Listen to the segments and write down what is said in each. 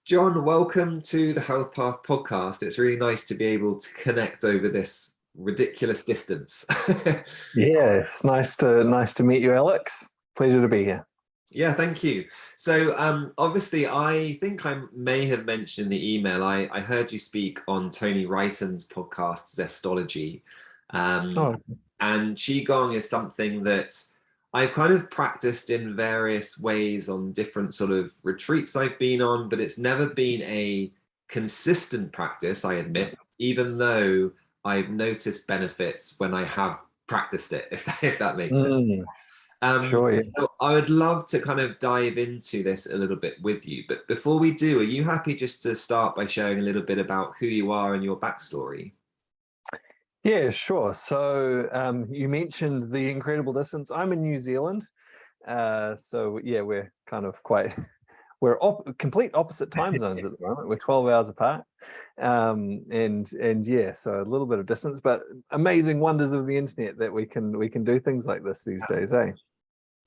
John, welcome to the Health Path podcast. It's really nice to be able to connect over this ridiculous distance. Yes, nice to meet you, Alex. Pleasure to be here. Yeah, thank you. So obviously, I think I may have mentioned in the email, I heard you speak on Tony Wrighton's podcast, Zestology. Um, Oh, and Qigong is something that I've kind of practiced in various ways on different sort of retreats I've been on, but it's never been a consistent practice, I admit, even though I've noticed benefits when I have practiced it, if that makes sense. mm, sure. Yeah. So I would love to kind of dive into this a little bit with you. But before we do, are you happy just to start by sharing a little bit about who you are and your backstory? Yeah, sure. So you mentioned the incredible distance. I'm in New Zealand, so yeah, we're kind of quite we're complete opposite time zones at the moment. We're 12 hours apart, and yeah, so a little bit of distance, but amazing wonders of the internet that we can do things like this these days, eh?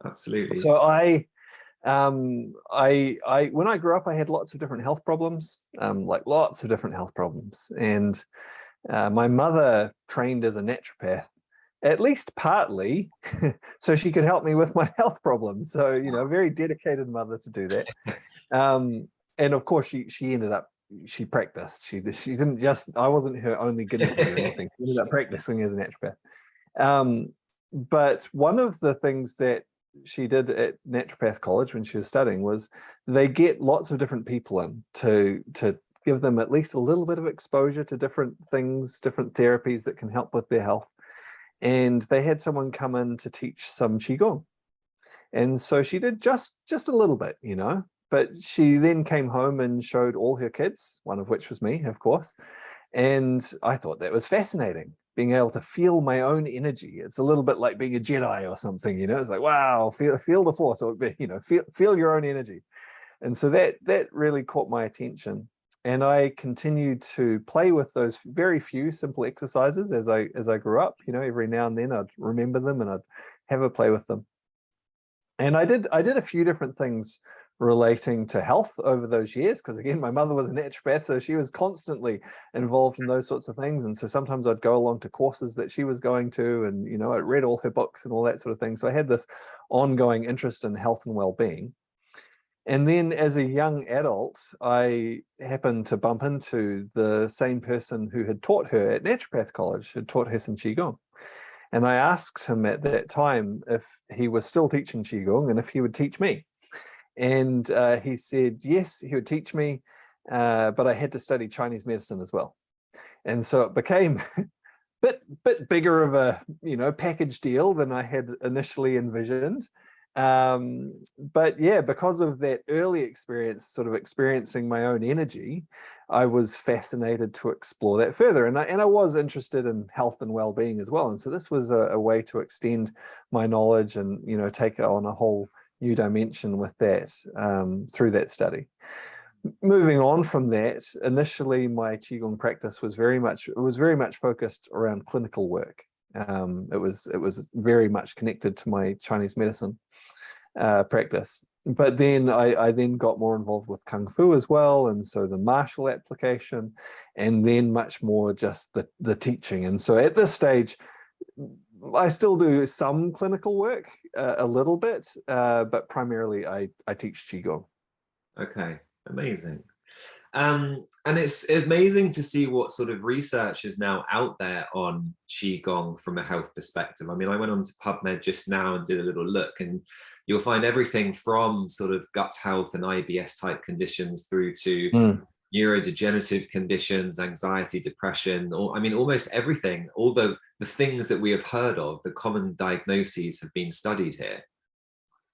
Absolutely. So I when I grew up, I had lots of different health problems, like lots of different health problems. And my mother trained as a naturopath, at least partly, so she could help me with my health problems. So, a very dedicated mother to do that. And of course, she ended up, she practiced. She didn't just, I wasn't her only guinea pig or anything. She ended up practicing as a naturopath. But one of the things that she did at naturopath college when she was studying was they get lots of different people in to give them at least a little bit of exposure to different things, different therapies that can help with their health. And they had someone come in to teach some Qigong. And so she did just a little bit, but she then came home and showed all her kids, one of which was me, of course. And I thought that was fascinating, being able to feel my own energy. It's a little bit like being a Jedi or something, it's like, wow, feel the force, or feel your own energy. And so that really caught my attention. And I continued to play with those very few simple exercises as I grew up. Every now and then I'd remember them and I'd have a play with them. And I did a few different things relating to health over those years, because again, my mother was a naturopath, so she was constantly involved in those sorts of things. And so sometimes I'd go along to courses that she was going to, and I read all her books and all that sort of thing. So I had this ongoing interest in health and well-being. And then as a young adult, I happened to bump into the same person who had taught her at naturopath college, had taught her some Qigong. And I asked him at that time if he was still teaching Qigong and if he would teach me. And he said, yes, he would teach me, but I had to study Chinese medicine as well. And so it became a bit bigger of a package deal than I had initially envisioned. But yeah, because of that early experience, sort of experiencing my own energy, I was fascinated to explore that further. And I was interested in health and well-being as well. And so this was a way to extend my knowledge and, take it on a whole new dimension with that through that study. Moving on from that, initially my Qigong practice was very much focused around clinical work. It was very much connected to my Chinese medicine practice. But then I then got more involved with Kung Fu as well, and so the martial application, and then much more just the teaching. And so at this stage, I still do some clinical work, a little bit, but primarily I teach Qigong. Okay, amazing. And it's amazing to see what sort of research is now out there on Qigong from a health perspective. I mean, I went on to PubMed just now and did a little look, and you'll find everything from sort of gut health and IBS type conditions through to neurodegenerative conditions, anxiety, depression, or I mean, almost everything, all the things that we have heard of, the common diagnoses have been studied here.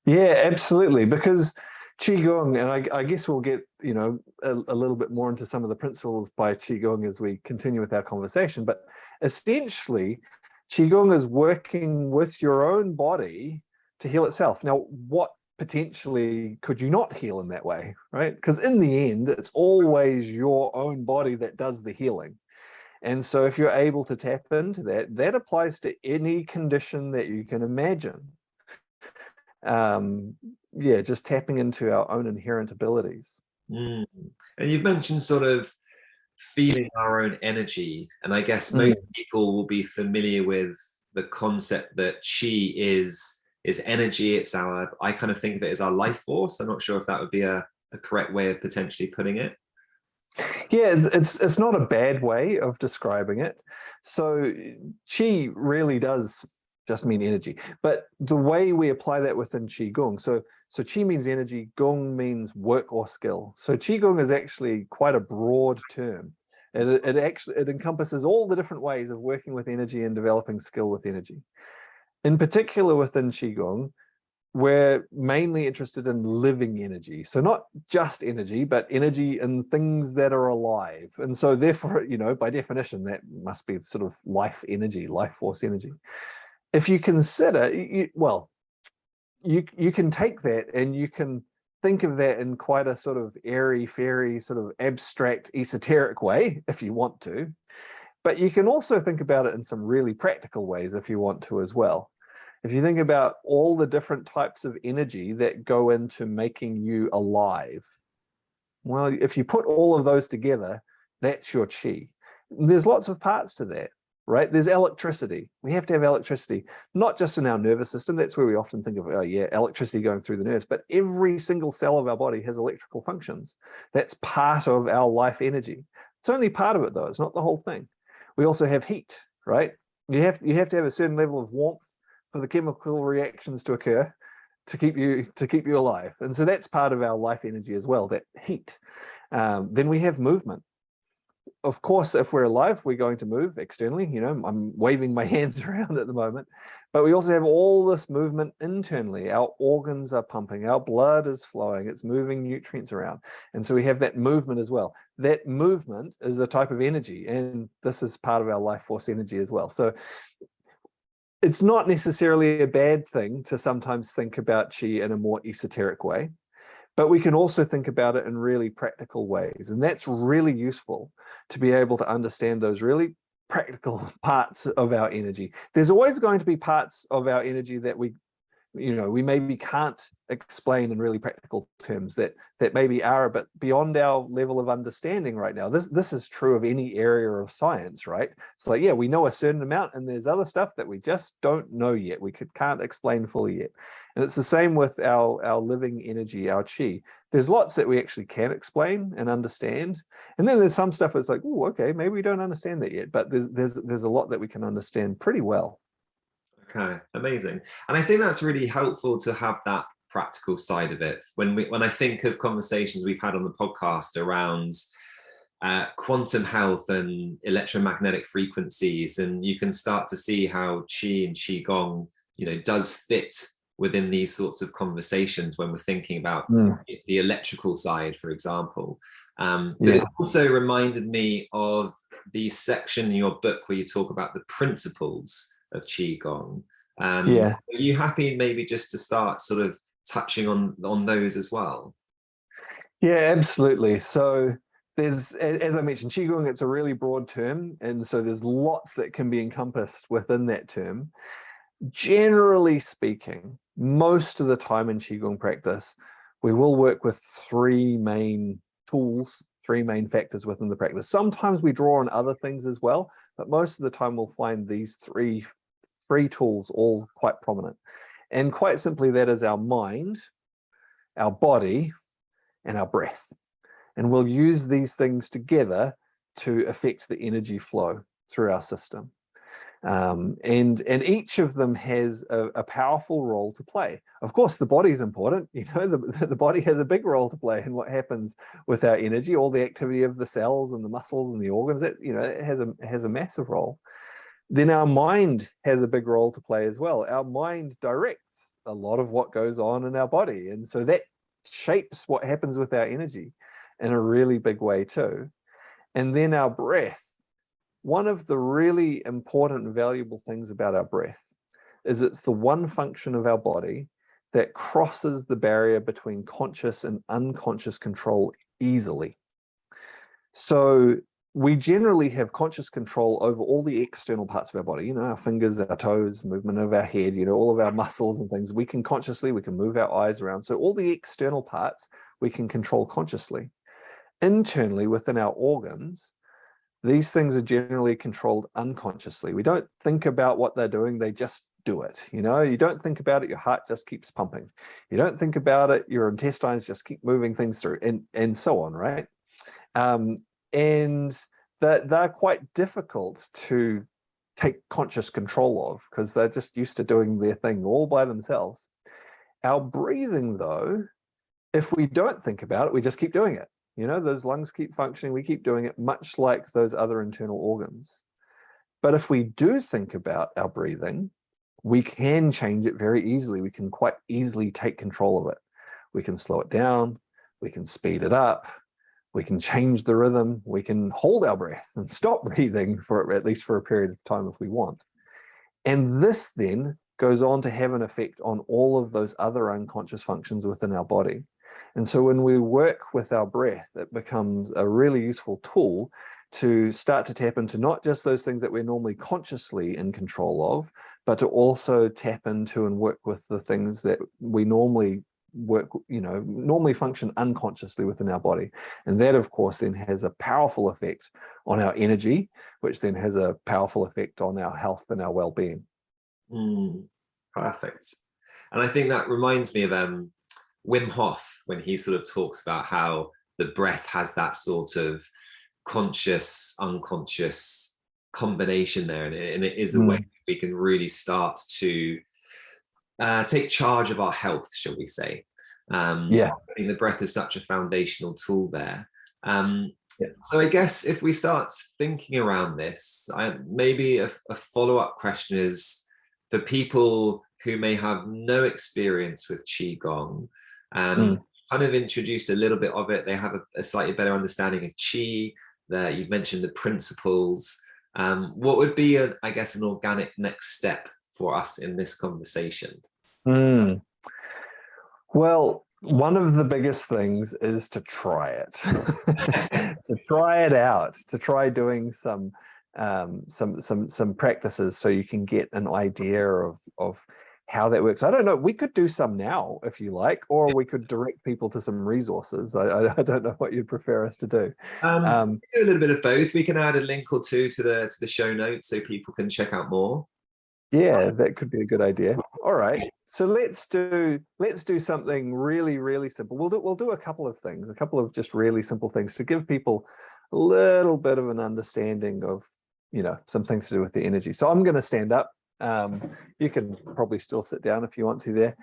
Yeah, absolutely. Because Qigong, and I guess we'll get, a little bit more into some of the principles by Qigong as we continue with our conversation, but essentially, Qigong is working with your own body to heal itself. Now, what potentially could you not heal in that way, right? Because in the end, it's always your own body that does the healing. And so if you're able to tap into that, that applies to any condition that you can imagine. Yeah, just tapping into our own inherent abilities. Mm. And you've mentioned sort of feeling our own energy, and I guess Mm. most people will be familiar with the concept that chi is energy. It's our, I kind of think of it as our life force. I'm not sure if that would be a correct way of potentially putting it. Yeah, it's not a bad way of describing it. So chi really does just mean energy, but the way we apply that within qigong, so chi means energy, gong means work or skill. So qigong is actually quite a broad term. It encompasses all the different ways of working with energy and developing skill with energy. In particular, within qigong, we're mainly interested in living energy. So not just energy, but energy in things that are alive. And so therefore, by definition, that must be sort of life energy, life force energy. If you consider, you can take that and you can think of that in quite a sort of airy, fairy, sort of abstract, esoteric way, if you want to. But you can also think about it in some really practical ways if you want to as well. If you think about all the different types of energy that go into making you alive, well, if you put all of those together, that's your chi. There's lots of parts to that, right? There's electricity. We have to have electricity, not just in our nervous system. That's where we often think of, oh yeah, electricity going through the nerves, but every single cell of our body has electrical functions. That's part of our life energy. It's only part of it though. It's not the whole thing. We also have heat, right? You have to have a certain level of warmth for the chemical reactions to occur to keep you alive. And so that's part of our life energy as well, that heat. Then we have movement. Of course, if we're alive, we're going to move externally. I'm waving my hands around at the moment, but we also have all this movement internally. Our organs are pumping, our blood is flowing, it's moving nutrients around. And so we have that movement as well. That movement is a type of energy, and this is part of our life force energy as well. So it's not necessarily a bad thing to sometimes think about chi in a more esoteric way, but we can also think about it in really practical ways. And that's really useful to be able to understand those really practical parts of our energy. There's always going to be parts of our energy that we maybe can't explain in really practical terms, that maybe are a bit beyond our level of understanding right now. This is true of any area of science, right? It's like, yeah, we know a certain amount and there's other stuff that we just don't know yet. We can't explain fully yet. And it's the same with our living energy, our chi. There's lots that we actually can explain and understand. And then there's some stuff that's like, oh, okay, maybe we don't understand that yet, but there's a lot that we can understand pretty well. Okay, amazing. And I think that's really helpful to have that practical side of it. When I think of conversations we've had on the podcast around quantum health and electromagnetic frequencies, and you can start to see how qi and qigong, does fit within these sorts of conversations when we're thinking about the electrical side, for example. But it also reminded me of the section in your book where you talk about the principles of qigong. Are you happy maybe just to start sort of touching on those as well? Yeah, absolutely. So there's, as I mentioned, qigong, it's a really broad term, and so there's lots that can be encompassed within that term. Generally speaking, most of the time in qigong practice, we will work with three main tools, three main factors within the practice. Sometimes we draw on other things as well, but most of the time we'll find these three tools all quite prominent. And quite simply, that is our mind, our body, and our breath. And we'll use these things together to affect the energy flow through our system. And each of them has a powerful role to play. Of course, the body's important. The body has a big role to play in what happens with our energy, all the activity of the cells and the muscles and the organs. It has a massive role. Then our mind has a big role to play as well. Our mind directs a lot of what goes on in our body. And so that shapes what happens with our energy in a really big way too. And then our breath. One of the really important and valuable things about our breath is it's the one function of our body that crosses the barrier between conscious and unconscious control easily. So we generally have conscious control over all the external parts of our body, our fingers, our toes, movement of our head, all of our muscles and things. We can move our eyes around. So all the external parts we can control consciously. internally within our organs, these things are generally controlled unconsciously. We don't think about what they're doing, they just do it. You know, you don't think about it, your heart just keeps pumping. You don't think about it, your intestines just keep moving things through, and so on, right? And they're quite difficult to take conscious control of because they're just used to doing their thing all by themselves. Our breathing, though, if we don't think about it, we just keep doing it. You know, those lungs keep functioning, we keep doing it, much like those other internal organs. But if we do think about our breathing, we can change it very easily. We can quite easily take control of it. We can slow it down, we can speed it up, we can change the rhythm, we can hold our breath and stop breathing for at least for a period of time if we want. And this then goes on to have an effect on all of those other unconscious functions within our body. And so when we work with our breath, it becomes a really useful tool to start to tap into not just those things that we're normally consciously in control of, but to also tap into and work with the things that we normally normally function unconsciously within our body. And that, of course, then has a powerful effect on our energy, which then has a powerful effect on our health and our well-being. Perfect. And I think that reminds me of Wim Hof, when he sort of talks about how the breath has that sort of conscious, unconscious combination there. And it is a way we can really start to take charge of our health, shall we say. Yeah. I think the breath is such a foundational tool there. So I guess if we start thinking around this, maybe a follow-up question is for people who may have no experience with Qigong, kind of introduced a little bit of it. They have a slightly better understanding of Qi. That you've mentioned the principles. What would be, I guess, an organic next step for us in this conversation? Well, one of the biggest things is to try it, to try it out, to try doing some practices so you can get an idea of how that works. I don't know, we could do some now if you like, or we could direct people to some resources. I don't know what you'd prefer us to do. Do a little bit of both. We can add a link or two to the show notes so people can check out more. Yeah, that could be a good idea. All right, so let's do something really, really simple. We'll do a couple of things, a couple of just really simple things to give people a little bit of an understanding of, you know, some things to do with the energy. So I'm going to stand up. You can probably still sit down if you want to there.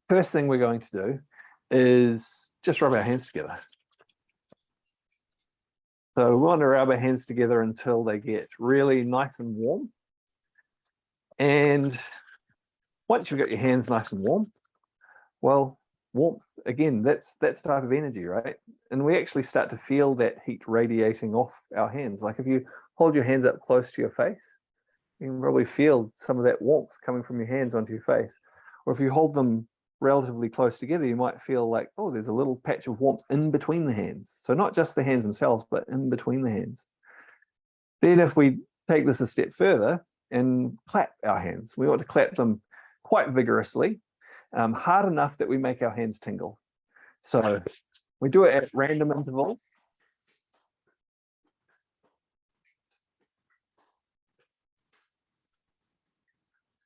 First thing we're going to do is just rub our hands together. So we want to rub our hands together until they get really nice and warm. And once you've got your hands nice and warm, well, warmth, again, that's type of energy, right? And we actually start to feel that heat radiating off our hands. Like if you hold your hands up close to your face, you can probably feel some of that warmth coming from your hands onto your face. Or if you hold them relatively close together, you might feel like, oh, there's a little patch of warmth in between the hands. So not just the hands themselves, but in between the hands. Then if we take this a step further and clap our hands, we want to clap them quite vigorously, hard enough that we make our hands tingle. So we do it at random intervals.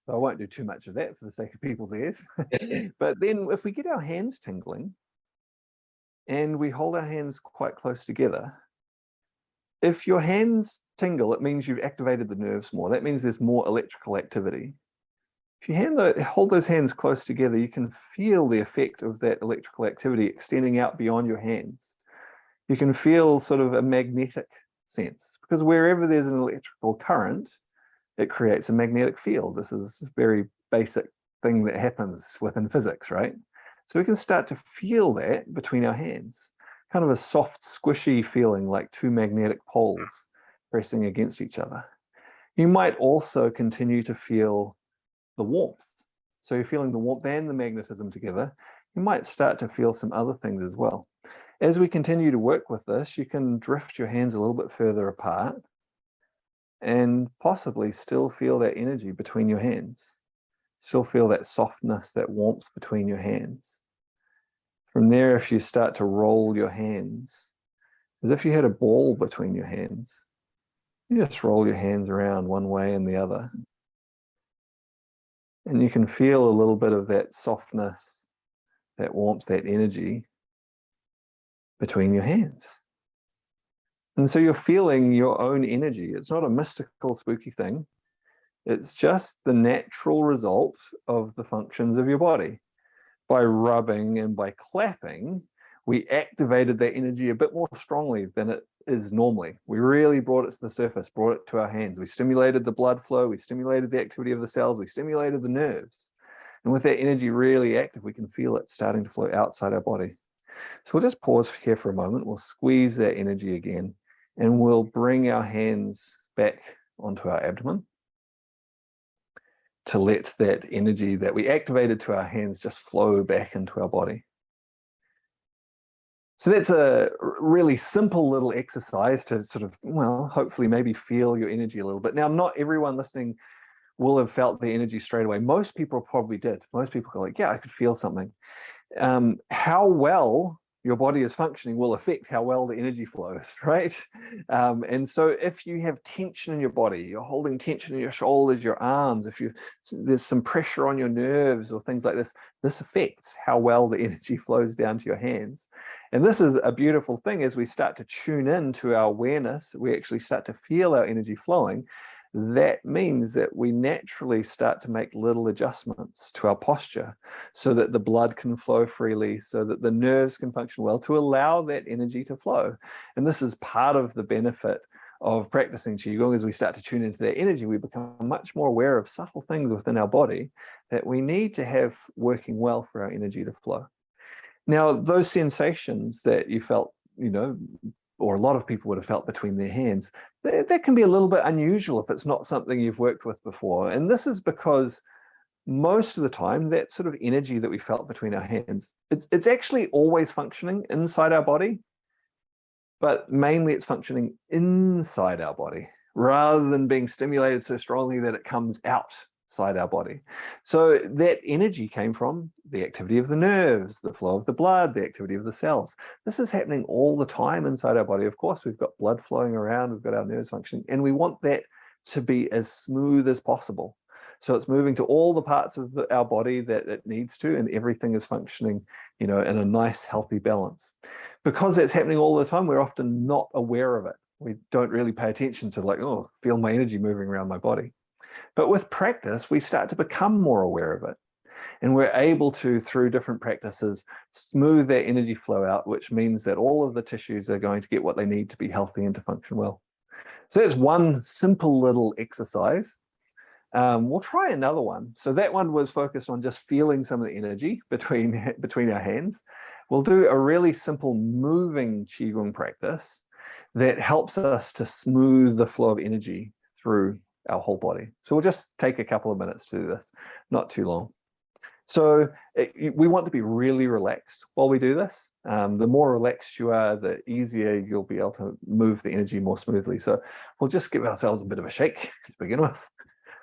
So I won't do too much of that for the sake of people's ears. But then if we get our hands tingling and we hold our hands quite close together, if your hands tingle, it means you've activated the nerves more. That means there's more electrical activity. If you hold those hands close together, you can feel the effect of that electrical activity extending out beyond your hands. You can feel sort of a magnetic sense, because wherever there's an electrical current, it creates a magnetic field. This is a very basic thing that happens within physics, right? So we can start to feel that between our hands, kind of a soft, squishy feeling like two magnetic poles pressing against each other. You might also continue to feel the warmth. So you're feeling the warmth and the magnetism together. You might start to feel some other things as well. As we continue to work with this, you can drift your hands a little bit further apart and possibly still feel that energy between your hands. Still feel that softness, that warmth between your hands. From there, if you start to roll your hands, as if you had a ball between your hands, you just roll your hands around one way and the other. And you can feel a little bit of that softness, that warmth, that energy between your hands. And so you're feeling your own energy. It's not a mystical, spooky thing. It's just the natural result of the functions of your body. By rubbing and by clapping, we activated that energy a bit more strongly than it is normally. We really brought it to the surface, brought it to our hands. We stimulated the blood flow, we stimulated the activity of the cells, we stimulated the nerves. And with that energy really active, we can feel it starting to flow outside our body. So we'll just pause here for a moment. We'll squeeze that energy again, and we'll bring our hands back onto our abdomen to let that energy that we activated to our hands just flow back into our body. So that's a really simple little exercise to sort of, well, hopefully maybe feel your energy a little bit. Now, not everyone listening will have felt the energy straight away. Most people probably did. Most people go like, yeah, I could feel something. How well your body is functioning will affect how well the energy flows, right? And so if you have tension in your body, you're holding tension in your shoulders, your arms, if there's some pressure on your nerves or things like this, this affects how well the energy flows down to your hands. And this is a beautiful thing. As we start to tune into our awareness, we actually start to feel our energy flowing. That means that we naturally start to make little adjustments to our posture so that the blood can flow freely, so that the nerves can function well, to allow that energy to flow. And this is part of the benefit of practicing Qigong. As we start to tune into that energy, we become much more aware of subtle things within our body that we need to have working well for our energy to flow. Now, those sensations that you felt, or a lot of people would have felt between their hands, that can be a little bit unusual if it's not something you've worked with before. And this is because most of the time, that sort of energy that we felt between our hands, it's actually always functioning inside our body, but mainly it's functioning inside our body rather than being stimulated so strongly that it comes outside our body. So that energy came from the activity of the nerves, the flow of the blood, the activity of the cells. This is happening all the time inside our body. Of course, we've got blood flowing around, we've got our nerves functioning, and we want that to be as smooth as possible. So it's moving to all the parts of our body that it needs to, and everything is functioning, in a nice, healthy balance. Because that's happening all the time, we're often not aware of it. We don't really pay attention to oh, feel my energy moving around my body. But with practice, we start to become more aware of it. And we're able to, through different practices, smooth that energy flow out, which means that all of the tissues are going to get what they need to be healthy and to function well. So that's one simple little exercise. We'll try another one. So that one was focused on just feeling some of the energy between our hands. We'll do a really simple moving Qigong practice that helps us to smooth the flow of energy through our whole body. So we'll just take a couple of minutes to do this, not too long. So we want to be really relaxed while we do this. The more relaxed you are, the easier you'll be able to move the energy more smoothly. So we'll just give ourselves a bit of a shake to begin with.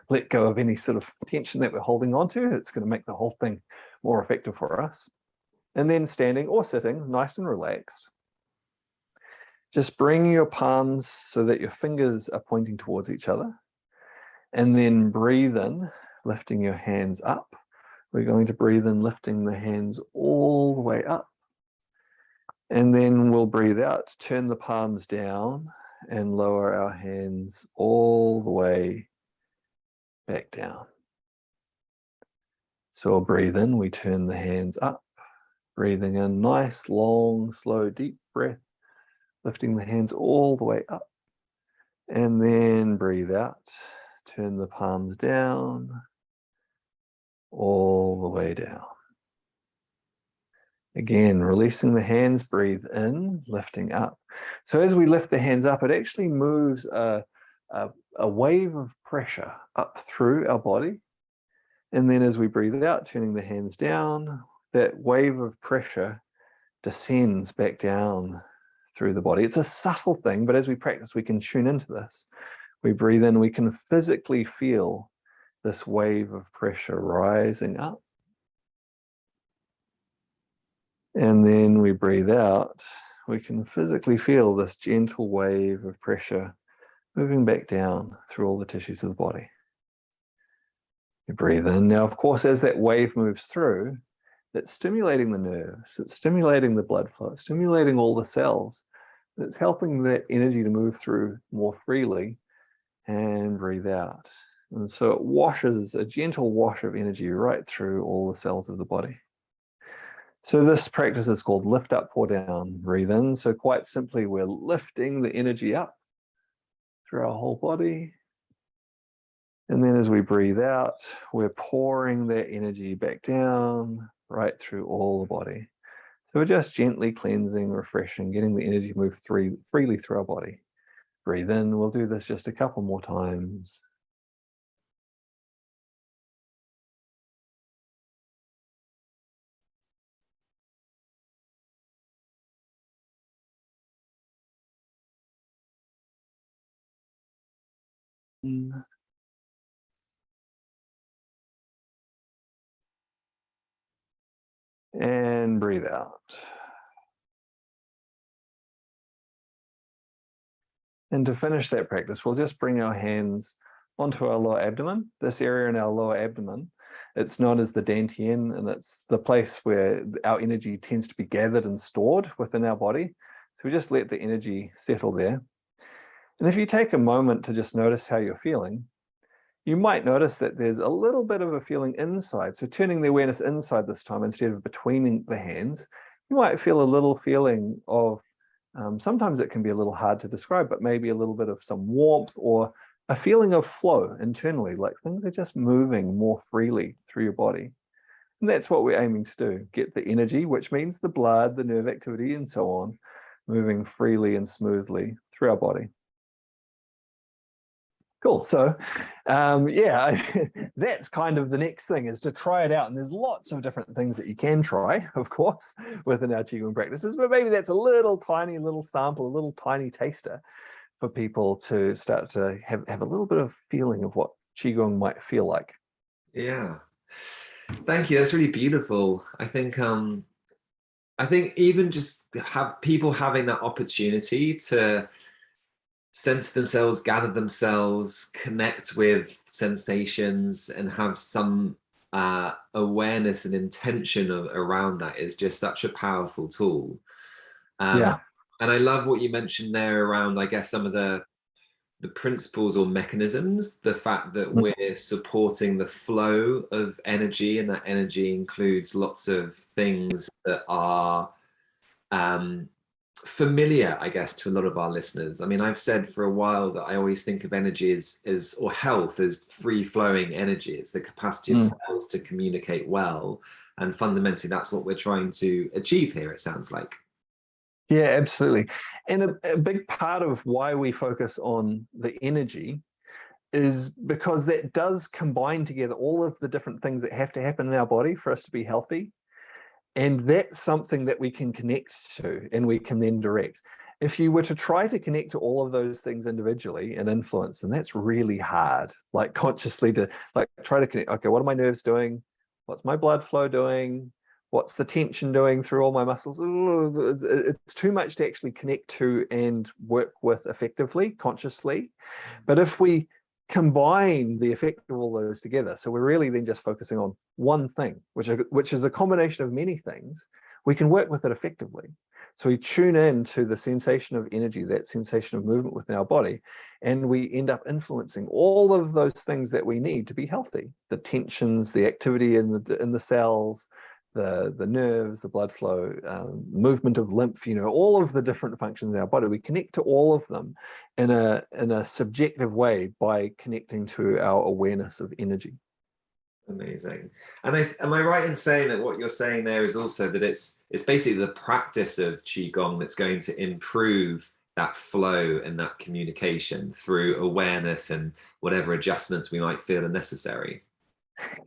Let go of any sort of tension that we're holding on to. It's going to make the whole thing more effective for us. And then standing or sitting, nice and relaxed. Just bring your palms so that your fingers are pointing towards each other. And then breathe in, lifting your hands up. We're going to breathe in, lifting the hands all the way up. And then we'll breathe out, turn the palms down and lower our hands all the way back down. So we'll breathe in, we turn the hands up, breathing in, nice, long, slow, deep breath, lifting the hands all the way up. And then breathe out, turn the palms down, all the way down. Again, releasing the hands, breathe in, lifting up. So as we lift the hands up, it actually moves a wave of pressure up through our body. And then as we breathe out, turning the hands down, that wave of pressure descends back down through the body. It's a subtle thing, but as we practice, we can tune into this. We breathe in, we can physically feel this wave of pressure rising up. And then we breathe out. We can physically feel this gentle wave of pressure moving back down through all the tissues of the body. You breathe in. Now, of course, as that wave moves through, it's stimulating the nerves, it's stimulating the blood flow, stimulating all the cells. It's helping that energy to move through more freely. And breathe out. And so it washes, a gentle wash of energy right through all the cells of the body. So this practice is called lift up, pour down, breathe in. So quite simply, we're lifting the energy up through our whole body. And then as we breathe out, we're pouring that energy back down right through all the body. So we're just gently cleansing, refreshing, getting the energy to move freely through our body. Breathe in. We'll do this just a couple more times. And breathe out. And to finish that practice, we'll just bring our hands onto our lower abdomen. This area in our lower abdomen, it's known as the dantian, and it's the place where our energy tends to be gathered and stored within our body. So we just let the energy settle there. And if you take a moment to just notice how you're feeling, you might notice that there's a little bit of a feeling inside. So turning the awareness inside this time instead of between the hands, you might feel a little feeling of, sometimes it can be a little hard to describe, but maybe a little bit of some warmth or a feeling of flow internally, like things are just moving more freely through your body. And that's what we're aiming to do, get the energy, which means the blood, the nerve activity, and so on, moving freely and smoothly through our body. Cool. So, that's kind of the next thing, is to try it out. And there's lots of different things that you can try, of course, within our Qigong practices, but maybe that's a little tiny little sample, a little tiny taster for people to start to have a little bit of feeling of what Qigong might feel like. Yeah. Thank you. That's really beautiful. I think even just have people having that opportunity to center themselves, gather themselves, connect with sensations, and have some awareness and intention around that is just such a powerful tool. Yeah. And I love what you mentioned there around, I guess, some of the principles or mechanisms, the fact that we're supporting the flow of energy, and that energy includes lots of things that are familiar, I guess, to a lot of our listeners. I mean, I've said for a while that I always think of energy as or health as free flowing energy. It's the capacity of cells to communicate well. And fundamentally, that's what we're trying to achieve here, it sounds like. Yeah, absolutely. And a big part of why we focus on the energy is because that does combine together all of the different things that have to happen in our body for us to be healthy. And that's something that we can connect to and we can then direct. If you were to try to connect to all of those things individually and influence them, that's really hard, like consciously to try to connect. Okay, what are my nerves doing? What's my blood flow doing? What's the tension doing through all my muscles? It's too much to actually connect to and work with effectively, consciously. But if we combine the effect of all those together, so we're really then just focusing on one thing, which is a combination of many things, we can work with it effectively. So we tune in to the sensation of energy, that sensation of movement within our body, and we end up influencing all of those things that we need to be healthy: the tensions, the activity in the cells, the nerves, the blood flow, movement of lymph, all of the different functions in our body. We connect to all of them in a subjective way by connecting to our awareness of energy. Amazing. And am I right in saying that what you're saying there is also that it's basically the practice of Qigong that's going to improve that flow and that communication through awareness and whatever adjustments we might feel are necessary?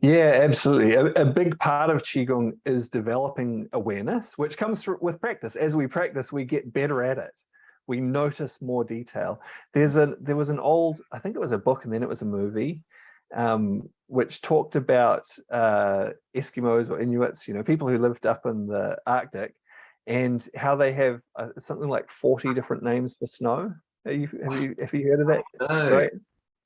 Yeah, absolutely. A big part of Qigong is developing awareness, which comes through with practice. As we practice, we get better at it. We notice more detail. There was an old, I think it was a book and then it was a movie, which talked about Eskimos or Inuits, people who lived up in the Arctic, and how they have something like 40 different names for snow. Have you heard of that? No. Right?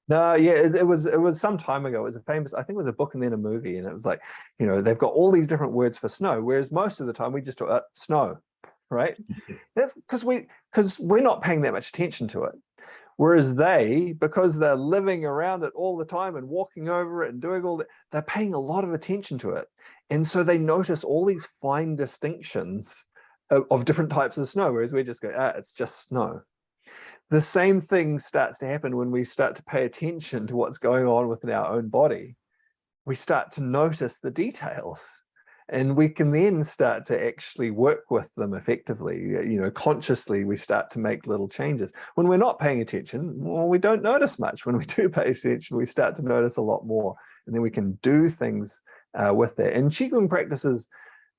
No, yeah, it was some time ago. It was I think it was a book and then a movie, and it was like, they've got all these different words for snow, whereas most of the time we just talk snow, right? That's because we're not paying that much attention to it. Whereas because they're living around it all the time and walking over it and doing all that, they're paying a lot of attention to it. And so they notice all these fine distinctions of different types of snow, whereas we just go, it's just snow. The same thing starts to happen when we start to pay attention to what's going on within our own body. We start to notice the details, and we can then start to actually work with them effectively. Consciously, we start to make little changes. When we're not paying attention, well, we don't notice much. When we do pay attention, we start to notice a lot more, and then we can do things with that. And Qigong practices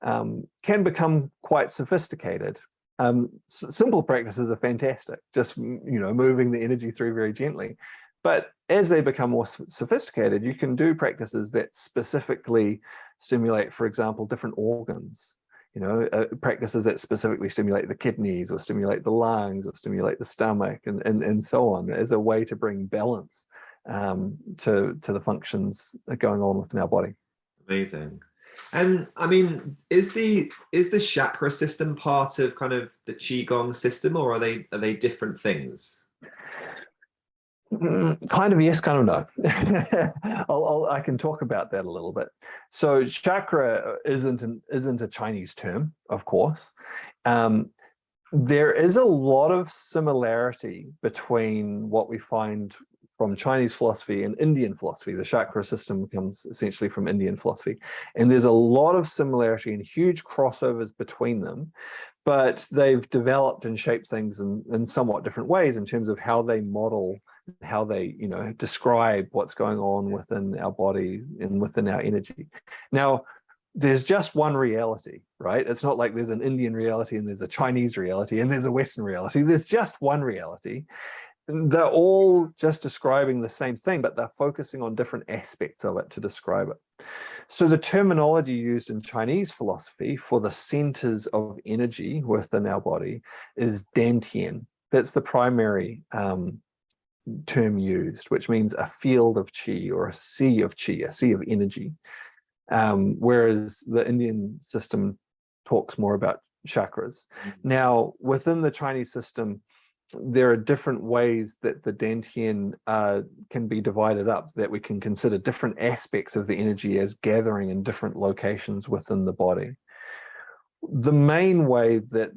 can become quite sophisticated. Simple practices are fantastic, just moving the energy through very gently. But as they become more sophisticated, you can do practices that specifically stimulate, for example, different organs. Practices that specifically stimulate the kidneys, or stimulate the lungs, or stimulate the stomach, and so on, as a way to bring balance to the functions going on within our body. Amazing. And I mean, is the chakra system part of kind of the Qigong system, or are they different things? Kind of yes, kind of no. I can talk about that a little bit. So chakra isn't a Chinese term, of course. There is a lot of similarity between what we find from Chinese philosophy and Indian philosophy. The chakra system comes essentially from Indian philosophy. And there's a lot of similarity and huge crossovers between them, but they've developed and shaped things in somewhat different ways in terms of how they model, how they, describe what's going on within our body and within our energy. Now, there's just one reality, right? It's not like there's an Indian reality and there's a Chinese reality and there's a Western reality. There's just one reality. They're all just describing the same thing, but they're focusing on different aspects of it to describe it. So the terminology used in Chinese philosophy for the centers of energy within our body is dantian. That's the primary term used, which means a field of qi, or a sea of qi, a sea of energy. Whereas the Indian system talks more about chakras. Now, within the Chinese system, there are different ways that the dantian can be divided up, so that we can consider different aspects of the energy as gathering in different locations within the body. The main way that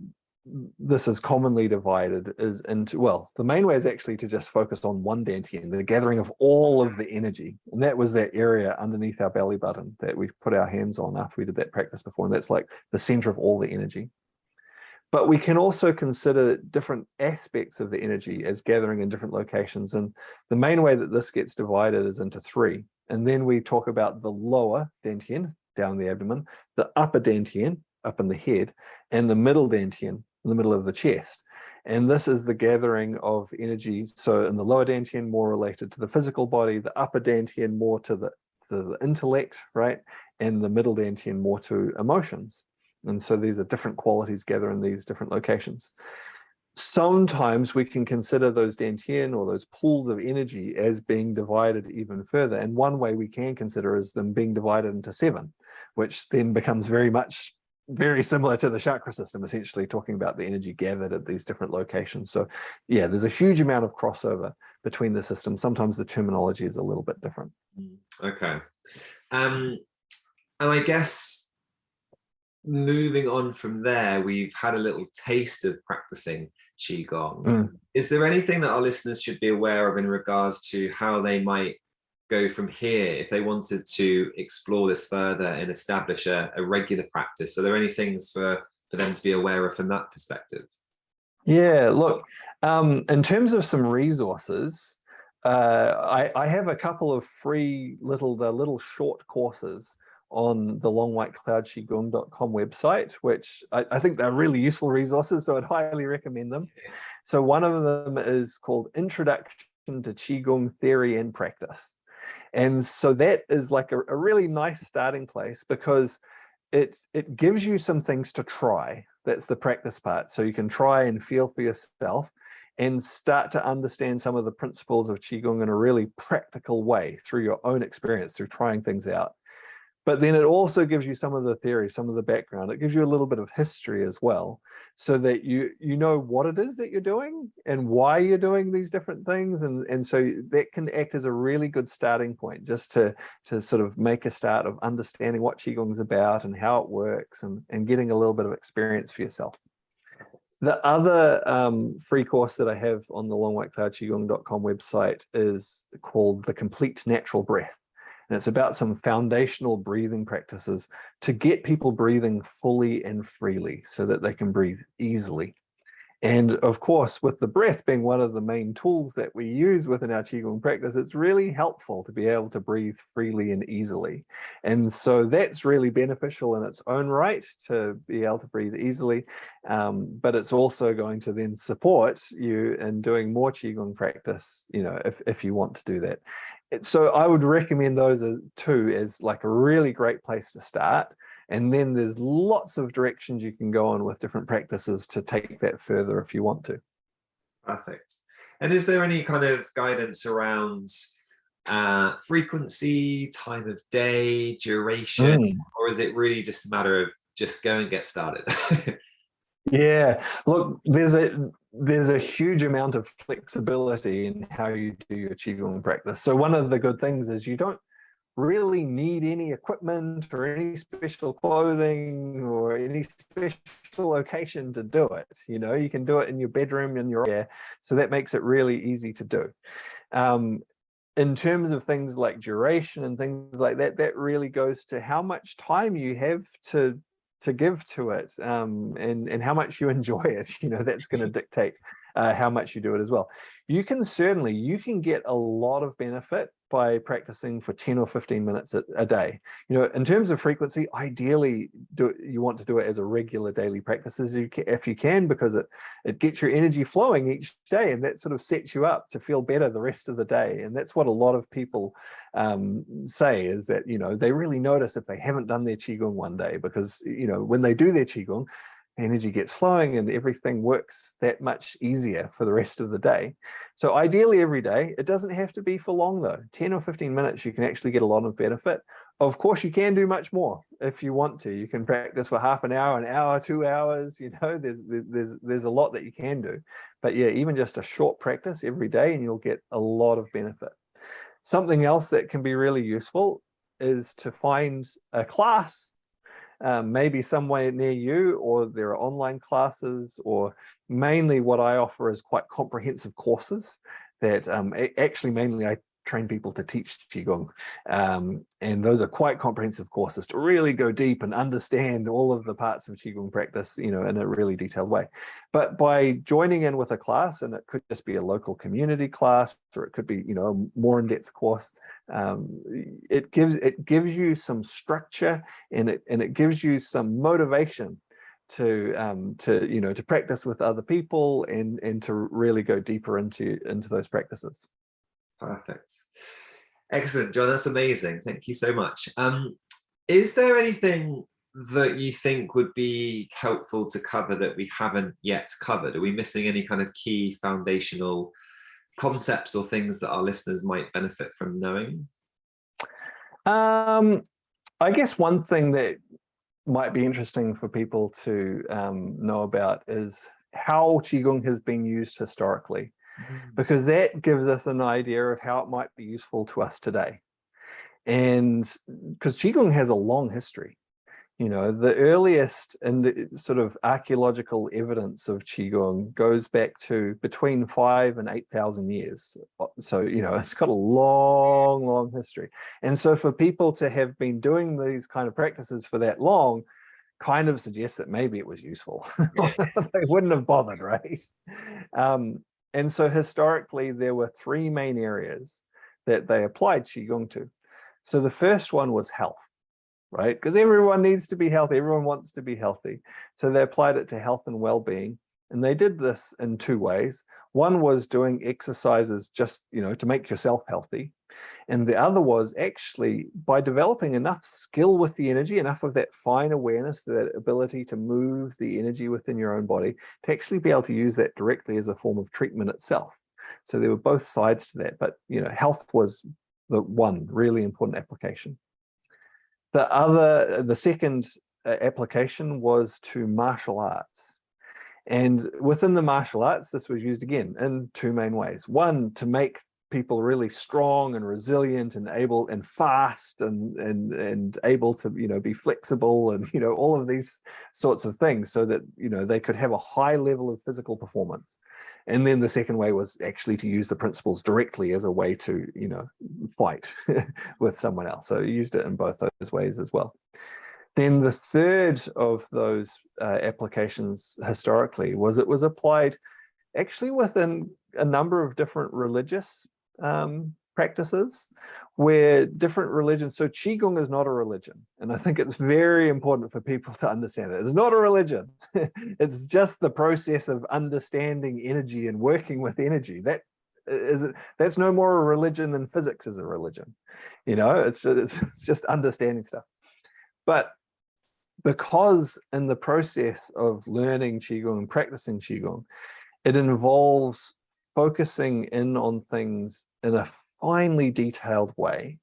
this is commonly divided is into, well, the main way is actually to just focus on one dantian, the gathering of all of the energy. And that was that area underneath our belly button that we put our hands on after we did that practice before. And that's like the center of all the energy. But we can also consider different aspects of the energy as gathering in different locations. And the main way that this gets divided is into three. And then we talk about the lower dantian, down in the abdomen, the upper dantian, up in the head, and the middle dantian, in the middle of the chest. And this is the gathering of energy. So in the lower dantian, more related to the physical body, the upper dantian more to the intellect, right? And the middle dantian more to emotions. And so these are different qualities gather in these different locations. Sometimes we can consider those dantian, or those pools of energy, as being divided even further. And one way we can consider is them being divided into 7, which then becomes very similar to the chakra system, essentially talking about the energy gathered at these different locations. So yeah, there's a huge amount of crossover between the systems. Sometimes the terminology is a little bit different. Okay. And I guess moving on from there, we've had a little taste of practicing Qigong. Is there anything that our listeners should be aware of in regards to how they might go from here if they wanted to explore this further and establish a regular practice? Are there any things for them to be aware of from that perspective? Yeah, look, in terms of some resources, I have a couple of free little short courses on the longwhitecloudqigong.com website, which I think they're really useful resources, so I'd highly recommend them. So one of them is called Introduction to Qigong Theory and Practice. And so that is like a really nice starting place, because it gives you some things to try. That's the practice part. So you can try and feel for yourself and start to understand some of the principles of Qigong in a really practical way through your own experience, through trying things out. But then it also gives you some of the theory, some of the background. It gives you a little bit of history as well, so that you know what it is that you're doing and why you're doing these different things. And so that can act as a really good starting point, just to sort of make a start of understanding what Qigong is about and how it works, and getting a little bit of experience for yourself. The other free course that I have on the longwhitecloudqigong.com website is called The Complete Natural Breath. And it's about some foundational breathing practices to get people breathing fully and freely so that they can breathe easily. And of course, with the breath being one of the main tools that we use within our Qigong practice, it's really helpful to be able to breathe freely and easily. And so that's really beneficial in its own right, to be able to breathe easily. But it's also going to then support you in doing more Qigong practice, if you want to do that. So I would recommend those two as like a really great place to start. And then there's lots of directions you can go on with different practices to take that further if you want to. Perfect. And is there any kind of guidance around frequency, time of day, duration, or is it really just a matter of just go and get started? Yeah, look, there's a huge amount of flexibility in how you do your Qigong practice. So one of the good things is you don't really need any equipment or any special clothing or any special location to do it. You can do it in your bedroom, in your air. So that makes it really easy to do. In terms of things like duration and things like that, that really goes to how much time you have to give to it, and how much you enjoy it. That's going to dictate how much you do it as well. You can get a lot of benefit by practicing for 10 or 15 minutes a day. In terms of frequency, ideally you want to do it as a regular daily practice if you can, because it gets your energy flowing each day, and that sort of sets you up to feel better the rest of the day. And that's what a lot of people say, is that they really notice if they haven't done their Qigong one day, because when they do their Qigong, energy gets flowing and everything works that much easier for the rest of the day. So ideally every day. It doesn't have to be for long though. 10 or 15 minutes, you can actually get a lot of benefit. Of course, you can do much more if you want to. You can practice for half an hour, 2 hours. There's a lot that you can do. But yeah, even just a short practice every day, and you'll get a lot of benefit. Something else that can be really useful is to find a class, maybe somewhere near you, or there are online classes, or mainly what I offer is quite comprehensive courses that actually mainly I train people to teach Qigong. And those are quite comprehensive courses to really go deep and understand all of the parts of Qigong practice, in a really detailed way. But by joining in with a class, and it could just be a local community class, or it could be, a more in-depth course, it gives you some structure, and it gives you some motivation to practice with other people, and to really go deeper into those practices. Perfect. Excellent, John. That's amazing. Thank you so much. Is there anything that you think would be helpful to cover that we haven't yet covered? Are we missing any kind of key foundational concepts or things that our listeners might benefit from knowing? I guess one thing that might be interesting for people to know about is how Qigong has been used historically, because that gives us an idea of how it might be useful to us today. And because Qigong has a long history, the earliest and the sort of archaeological evidence of Qigong goes back to between 5,000 and 8,000 years. So, it's got a long, long history. And so for people to have been doing these kind of practices for that long kind of suggests that maybe it was useful. They wouldn't have bothered, right? And so historically, there were three main areas that they applied Qigong to. So the first one was health, right? Because everyone needs to be healthy. Everyone wants to be healthy. So they applied it to health and well-being. And they did this in two ways. One was doing exercises just, to make yourself healthy. And the other was actually by developing enough skill with the energy, enough of that fine awareness, that ability to move the energy within your own body, to actually be able to use that directly as a form of treatment itself. So there were both sides to that, but health was the one really important application. The second application was to martial arts. And within the martial arts, this was used again in two main ways. One, to make people really strong and resilient and able and fast and able to be flexible and all of these sorts of things, so that they could have a high level of physical performance. And then the second way was actually to use the principles directly as a way to fight with someone else. So you used it in both those ways as well. Then the third of those applications historically was it was applied actually within a number of different religious practices, where different religions, so Qigong is not a religion. And I think it's very important for people to understand that. It's not a religion. It's just the process of understanding energy and working with energy. That's no more a religion than physics is a religion. It's just understanding stuff. But because in the process of learning Qigong and practicing Qigong, it involves focusing in on things in a finely detailed way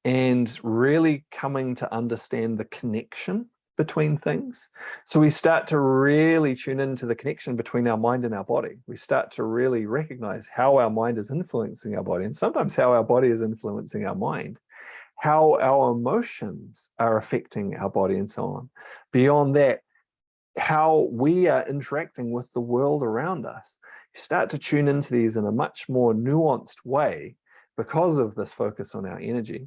and really coming to understand the connection between things. So we start to really tune into the connection between our mind and our body. We start to really recognize how our mind is influencing our body, and sometimes how our body is influencing our mind, how our emotions are affecting our body, and so on. Beyond that, how we are interacting with the world around us. You start to tune into these in a much more nuanced way because of this focus on our energy.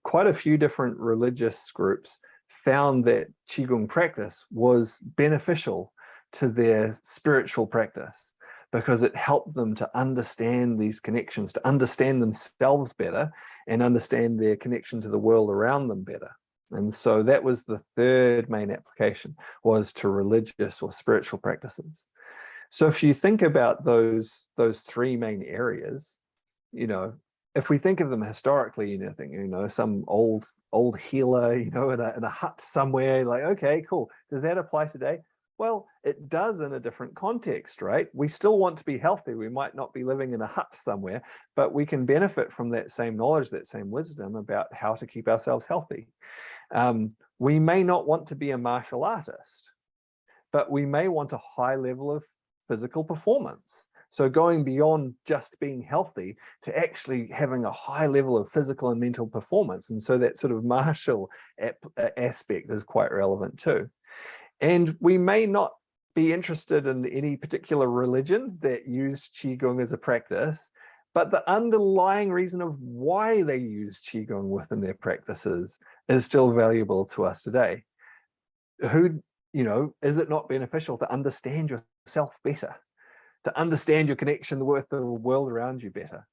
Quite a few different religious groups found that Qigong practice was beneficial to their spiritual practice, because it helped them to understand these connections, to understand themselves better and understand their connection to the world around them better. And so that was the third main application, was to religious or spiritual practices. So if you think about those three main areas, if we think of them historically, think, some old healer, in a hut somewhere, like, okay, cool. Does that apply today? Well, it does in a different context, right? We still want to be healthy. We might not be living in a hut somewhere, but we can benefit from that same knowledge, that same wisdom about how to keep ourselves healthy. We may not want to be a martial artist, but we may want a high level of physical performance. So going beyond just being healthy to actually having a high level of physical and mental performance. And so that sort of martial aspect is quite relevant too. And we may not be interested in any particular religion that used Qigong as a practice, but the underlying reason of why they use Qigong within their practices is still valuable to us today. Is it not beneficial to understand yourself better, to understand your connection with the world around you better?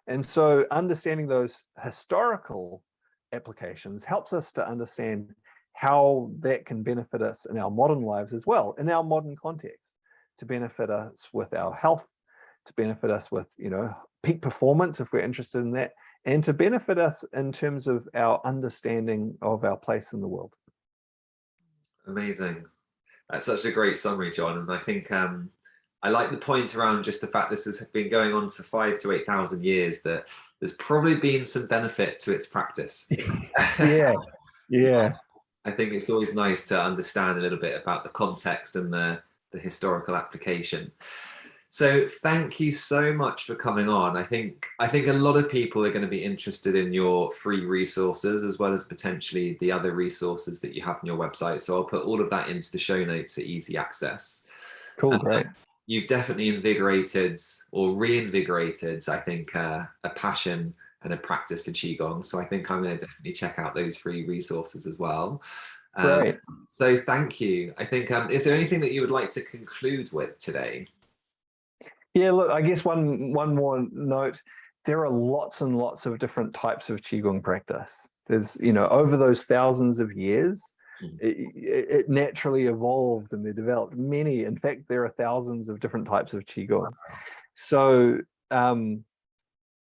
And so understanding those historical applications helps us to understand how that can benefit us in our modern lives as well, in our modern context, to benefit us with our health, to benefit us with, peak performance if we're interested in that, and to benefit us in terms of our understanding of our place in the world. Amazing. That's such a great summary, John. And I think I like the point around just the fact this has been going on for 5,000 to 8,000 years, that there's probably been some benefit to its practice. Yeah. I think it's always nice to understand a little bit about the context and the historical application. So thank you so much for coming on. I think a lot of people are going to be interested in your free resources, as well as potentially the other resources that you have on your website. So I'll put all of that into the show notes for easy access. Cool, great. You've definitely invigorated or reinvigorated, I think, a passion and a practice for Qigong. So I think I'm going to definitely check out those free resources as well. Great. So thank you. I think, is there anything that you would like to conclude with today? Yeah, look, I guess one more note, there are lots and lots of different types of Qigong practice. There's, over those thousands of years, it naturally evolved and they developed many. In fact, there are thousands of different types of Qigong. So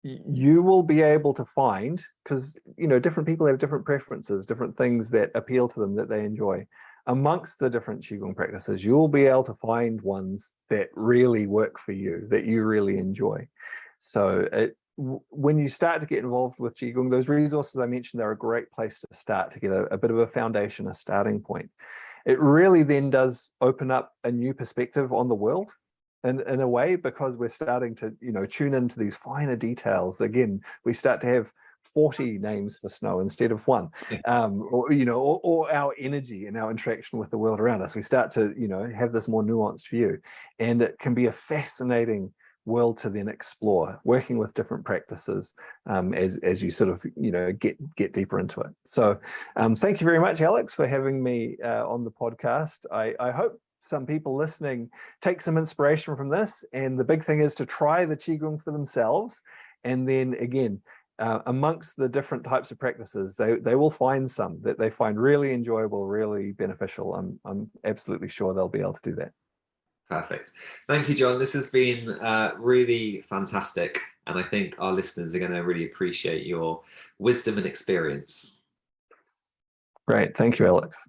you will be able to find, because different people have different preferences, different things that appeal to them that they enjoy. Amongst the different Qigong practices, you'll be able to find ones that really work for you, that you really enjoy. So when you start to get involved with Qigong, those resources I mentioned are a great place to start, to get a bit of a foundation, a starting point. It really then does open up a new perspective on the world in a way, because we're starting to tune into these finer details. Again, we start to have 40 names for snow instead of one, or our energy and our interaction with the world around us. We start to have this more nuanced view, and it can be a fascinating world to then explore, working with different practices as you sort of get deeper into it. So thank you very much, Alex, for having me on the podcast. I hope some people listening take some inspiration from this, and the big thing is to try the Qigong for themselves, and then again, amongst the different types of practices, they will find some that they find really enjoyable, really beneficial. I'm absolutely sure they'll be able to do that. Perfect. Thank you, John. This has been really fantastic, and I think our listeners are going to really appreciate your wisdom and experience. Great. Thank you, Alex.